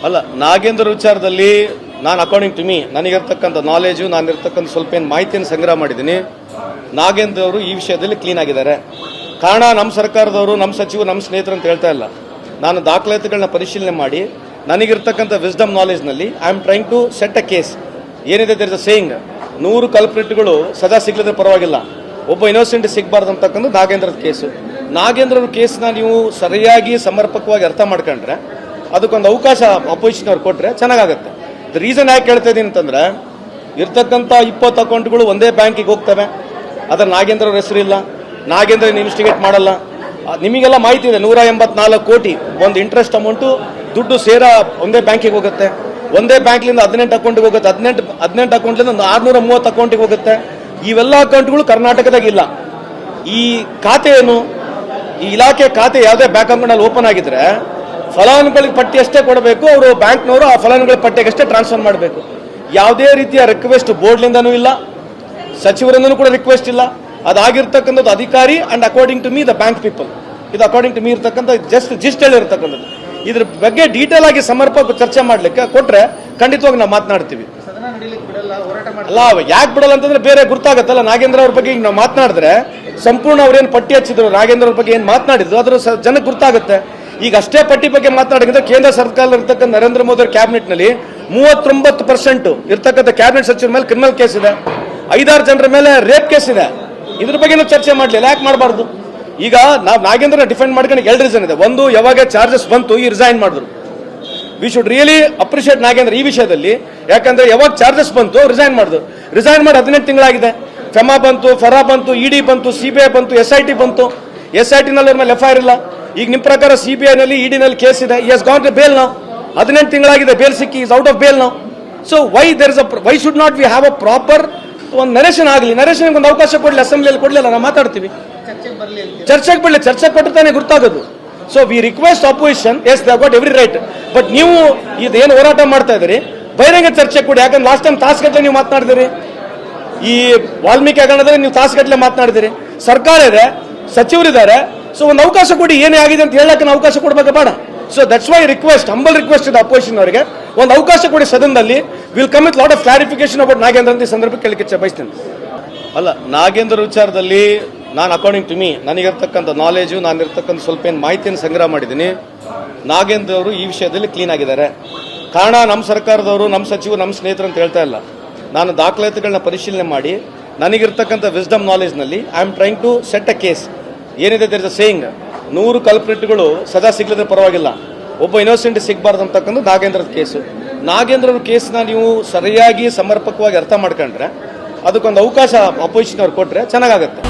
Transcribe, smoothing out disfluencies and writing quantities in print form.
ಅಲ್ಲ, ನಾಗೇಂದ್ರ ವಿಚಾರದಲ್ಲಿ ನಾನು ಅಕಾರ್ಡಿಂಗ್ ಟು ಮೀ ನನಗಿರ್ತಕ್ಕಂಥ ನಾಲೆಜು, ನಾನಿರ್ತಕ್ಕಂಥ ಸ್ವಲ್ಪ ಏನು ಮಾಹಿತಿಯನ್ನು ಸಂಗ್ರಹ ಮಾಡಿದ್ದೀನಿ. ನಾಗೇಂದ್ರ ಅವರು ಈ ವಿಷಯದಲ್ಲಿ ಕ್ಲೀನ್ ಆಗಿದ್ದಾರೆ. ಕಾರಣ ನಮ್ಮ ಸರ್ಕಾರದವರು, ನಮ್ಮ ಸಚಿವರು, ನಮ್ಮ ಸ್ನೇಹಿತರು ಅಂತ ಹೇಳ್ತಾ ಇಲ್ಲ. ನಾನು ದಾಖಲಾತಿಗಳನ್ನ ಪರಿಶೀಲನೆ ಮಾಡಿ ನನಗಿರ್ತಕ್ಕಂಥ ವಿಸ್ಡಮ್ ನಾಲೆಜ್ನಲ್ಲಿ I am trying to set a case. ಏನಿದೆ ದರ್ ಇಸ್ ಅ ಸೇಯಿಂಗ್, 100 ಕಲ್ಪ್ರಿಟ್ಗಳು ಸದಾ ಸಿಗಲಿದ್ರೆ ಪರವಾಗಿಲ್ಲ, ಒಬ್ಬ ಇನ್ನೋಸೆಂಟ್ ಸಿಗಬಾರ್ದು ಅಂತಕ್ಕಂಥ ನಾಗೇಂದ್ರದ ಕೇಸು. ನಾಗೇಂದ್ರ ಕೇಸ್ನ ನೀವು ಸರಿಯಾಗಿ ಸಮರ್ಪಕವಾಗಿ ಅರ್ಥ ಮಾಡ್ಕೊಂಡ್ರೆ ಅದಕ್ಕೊಂದು ಅವಕಾಶ ಅಪೋಸಿಷನ್ ಅವ್ರು ಕೊಟ್ಟರೆ ಚೆನ್ನಾಗಾಗುತ್ತೆ. ರೀಸನ್ ಯಾಕೆ ಹೇಳ್ತಾ ಇದ್ದೀನಿ ಅಂತಂದ್ರೆ, ಇರ್ತಕ್ಕಂಥ 20 ಅಕೌಂಟ್ಗಳು ಒಂದೇ ಬ್ಯಾಂಕಿಗೆ ಹೋಗ್ತವೆ, ಅದರ ನಾಗೇಂದ್ರ ಅವ್ರ ಹೆಸರಿಲ್ಲ, ನಾಗೇಂದ್ರ ಇನ್ವೆಸ್ಟಿಗೇಟ್ ಮಾಡಲ್ಲ. ನಿಮಗೆಲ್ಲ ಮಾಹಿತಿ ಇದೆ, 184 ಕೋಟಿ ಒಂದು ಇಂಟ್ರೆಸ್ಟ್ ಅಮೌಂಟು ದುಡ್ಡು ಸೇರ ಒಂದೇ ಬ್ಯಾಂಕಿಗೆ ಹೋಗುತ್ತೆ. ಒಂದೇ ಬ್ಯಾಂಕ್ಲಿಂದ 18 ಅಕೌಂಟ್ಗೆ ಹೋಗುತ್ತೆ, 18 ಅಕೌಂಟ್ಲಿಂದ 630 ಅಕೌಂಟಿಗೆ ಹೋಗುತ್ತೆ. ಇವೆಲ್ಲ ಅಕೌಂಟ್ಗಳು ಕರ್ನಾಟಕದಾಗ ಇಲ್ಲ. ಈ ಖಾತೆ ಏನು, ಈ ಇಲಾಖೆ ಖಾತೆ ಯಾವುದೇ ಬ್ಯಾಂಕ್ ಅಕೌಂಟ್ನಲ್ಲಿ ಓಪನ್ ಆಗಿದ್ರೆ ಫಲಾನುಭವಿಗಳಿಗೆ ಪಟ್ಟಿ ಅಷ್ಟೇ ಕೊಡಬೇಕು, ಅವರು ಬ್ಯಾಂಕ್ನವರು ಆ ಫಲಾನುಭವಿಗಳ ಪಟ್ಟಿಗಷ್ಟೇ ಟ್ರಾನ್ಸ್ಫರ್ ಮಾಡಬೇಕು. ಯಾವುದೇ ರೀತಿಯ ರಿಕ್ವೆಸ್ಟ್ ಬೋರ್ಡ್ಲಿಂದನೂ ಇಲ್ಲ, ಸಚಿವರಿಂದನೂ ಕೂಡ ರಿಕ್ವೆಸ್ಟ್ ಇಲ್ಲ. ಅದಾಗಿರ್ತಕ್ಕಂಥದ್ದು ಅಧಿಕಾರಿ and according to me the bank people. ಇದು ಅಕಾರ್ಡಿಂಗ್ ಟು ಮೀ ಇರ್ತಕ್ಕಂಥ ಜಿಸ್ಟ್ ಹೇಳಿರ್ತಕ್ಕಂಥದ್ದು. ಇದ್ರ ಬಗ್ಗೆ ಡೀಟೇಲ್ ಆಗಿ ಸಮರ್ಪಕ ಚರ್ಚೆ ಮಾಡ್ಲಿಕ್ಕೆ ಕೊಟ್ರೆ ಖಂಡಿತವಾಗಿ ನಾವು ಮಾತನಾಡ್ತೀವಿ. ಅಲ್ಲ, ಯಾಕೆ ಬಿಡಲ್ಲ ಅಂತಂದ್ರೆ ಬೇರೆ ಗುರ್ತಾಗತ್ತಲ್ಲ. ನಾಗೇಂದ್ರ ಅವ್ರ ಬಗ್ಗೆ ನಾವು ಮಾತನಾಡಿದ್ರೆ ಸಂಪೂರ್ಣ ಅವ್ರೇನು ಪಟ್ಟಿ ಹಚ್ಚಿದ್ರು, ನಾಗೇಂದ್ರ ಅವ್ರ ಬಗ್ಗೆ ಏನು ಮಾತನಾಡಿದ್ರು ಅದ್ರ ಜನಕ್ಕೆ ಗುರ್ತಾಗುತ್ತೆ. ಈಗ ಅಷ್ಟೇ ಪಟ್ಟಿ ಬಗ್ಗೆ ಮಾತನಾಡಿದ್ರೆ ಕೇಂದ್ರ ಸರ್ಕಾರ ಇರ್ತಕ್ಕಂಥ ನರೇಂದ್ರ ಮೋದಿ ಅವ್ರ ಕ್ಯಾಬಿನೆಟ್ನಲ್ಲಿ 39% ಇರ್ತಕ್ಕಂಥ ಕ್ಯಾಬಿನೆಟ್ ಸಚಿವರ ಮೇಲೆ ಕ್ರಿಮಿನಲ್ ಕೇಸ್ ಇದೆ, 5-6 ಜನರ ಮೇಲೆ ರೇಪ್ ಕೇಸ್ ಇದೆ. ಇದ್ರ ಬಗ್ಗೆ ಚರ್ಚೆ ಮಾಡಲಿಲ್ಲ, ಯಾಕೆ ಮಾಡಬಾರ್ದು? ಈಗ ನಾವು ನಾಗೇಂದ್ರ ಡಿಫೆಂಡ್ ಮಾಡ್ಕೊಂಡು 2 ರೀಸನ್ ಇದೆ. ಒಂದು, ಯಾವಾಗ ಚಾರ್ಜಸ್ ಬಂತು ಈ ರಿಸೈನ್ ಮಾಡಿದ್ರು. We should really appreciate Nagendra ಈ ವಿಷಯದಲ್ಲಿ. ಯಾಕಂದ್ರೆ ಯಾವಾಗ ಚಾರ್ಜಸ್ ಬಂತು ರಿಸೈನ್ ಮಾಡಿದ್ರು. ರಿಸೈನ್ ಮಾಡಿ 18 ತಿಂಗಳಾಗಿದೆ. ಫೆಮಾ ಬಂತು, ಫೆರಾ ಬಂತು, ಇಡಿ ಬಂತು, ಸಿಬಿಐ ಬಂತು, SIT ಬಂತು. SIT ನಲ್ಲಿ ಅವ್ರ ಮೇಲೆ FIR ಇಲ್ಲ. ಈಗ ನಿಮ್ಮ ಪ್ರಕಾರ CBI ನಲ್ಲಿ ED ನಲ್ಲಿ ಕೇಸ್ ಇದೆ. ಎಸ್ ಗಾಟ್ ಟು ಬೇಲ್ ನಾವು. 18 ತಿಂಗಳಾಗಿದೆ, ಬೇಲ್ ಸಿಕ್ಕಿ, ಇಸ್ ಔಟ್ ಆಫ್ ಬೇಲ್ ನಾವು. So why should not we have a proper ಒಂದು ನರೇಷನ್ ಆಗಲಿ. ನರೇಷನ್ ಒಂದು ಅವಕಾಶ ಕೊಡಲಿ, ಅಸೆಂಬ್ಲಿಯಲ್ಲಿ ಕೊಡಲಿಲ್ಲ, ನಾವು ಮಾತಾಡ್ತೀವಿ. ಚರ್ಚೆಗೆ ಬರಲಿ, ಚರ್ಚೆಗೆ ಕೊಟ್ಟಿರ್ತಾನೆ ಗೊತ್ತಾಗೋದು. So we request opposition, yes they got every right. But ನೀವು ಇದೇನು ಹೋರಾಟ ಮಾಡ್ತಾ ಇದ್ದೀರಿ ಬಹಿರಂಗ ಚರ್ಚೆ ಕೊಡಿ. ಯಾಕಂದ್ರೆ ಲಾಸ್ಟ್ ಟೈಮ್ ತಾಸುಗಟ್ಟಲೆ ನೀವು ಮಾತನಾಡಿದಿರಿ. ಈ ವಾಲ್ಮೀಕಿ ಹಗರಣದಲ್ಲಿ ನೀವು ತಾಸುಗಟ್ಟಲೆ ಮಾತನಾಡಿದಿರಿ. ಸರ್ಕಾರ ಇದೆ, ಸಚಿವರಿದ್ದಾರೆ. ಸೊ ಒಂದು ಅವಕಾಶ ಕೊಡಿ, ಏನೇ ಆಗಿದೆ ಅಂತ ಹೇಳಕ್ಕೆ ಅವಕಾಶ ಕೊಡಬೇಕು ಬೇಡ. So that's why request, humble request ಇದೆ ಅಪೋಸಿಷನ್ ಅವರಿಗೆ, ಒಂದು ಅವಕಾಶ ಕೊಡಿ ಸದನದಲ್ಲಿ. Will come with lot of clarification about Nagendra ಅಂತ ಈ ಸಂದರ್ಭಕ್ಕೆ ಕೇಳಕ್ಕೆ ಬಯಸ್ತೇನೆ. ಅಲ್ಲ, ನಾಗೇಂದ್ರ ವಿಚಾರದಲ್ಲಿ ನಾನು ಅಕಾರ್ಡಿಂಗ್ ಟು ಮೀ ನನಗಿರ್ತಕ್ಕಂಥ ನಾಲೆಜು, ನಾನಿರ್ತಕ್ಕಂಥ ಸ್ವಲ್ಪ ಏನು ಮಾಹಿತಿಯನ್ನು ಸಂಗ್ರಹ ಮಾಡಿದ್ದೀನಿ. ನಾಗೇಂದ್ರ ಅವರು ಈ ವಿಷಯದಲ್ಲಿ ಕ್ಲೀನ್ ಆಗಿದ್ದಾರೆ. ಕಾರಣ ನಮ್ಮ ಸರ್ಕಾರದವರು, ನಮ್ಮ ಸಚಿವರು, ನಮ್ಮ ಸ್ನೇಹಿತರು ಅಂತ ಹೇಳ್ತಾ ಇಲ್ಲ. ನಾನು ದಾಖಲಾತಿಗಳನ್ನ ಪರಿಶೀಲನೆ ಮಾಡಿ ನನಗಿರ್ತಕ್ಕಂಥ ವಿಸ್ಡಮ್ ನಾಲೆಜ್ನಲ್ಲಿ I am trying to set a case. ಏನಿದೆ ದರ್ ಇಸ್ ಅ ಸೇಯಿಂಗ್, 100 ಕಲ್ಪ್ರಿಟ್ಗಳು ಸದಾ ಸಿಗಲಿದ್ರೆ ಪರವಾಗಿಲ್ಲ, ಒಬ್ಬ ಇನ್ನೋಸೆಂಟ್ ಸಿಗಬಾರ್ದು ಅಂತಕ್ಕಂಥ ನಾಗೇಂದ್ರದ ಕೇಸು. ನಾಗೇಂದ್ರ ಕೇಸ್ನ ನೀವು ಸರಿಯಾಗಿ ಸಮರ್ಪಕವಾಗಿ ಅರ್ಥ ಮಾಡ್ಕೊಂಡ್ರೆ ಅದಕ್ಕೊಂದು ಅವಕಾಶ ಅಪೋಸಿಷನ್ ಅವ್ರು ಕೊಟ್ಟರೆ ಚೆನ್ನಾಗಾಗುತ್ತೆ.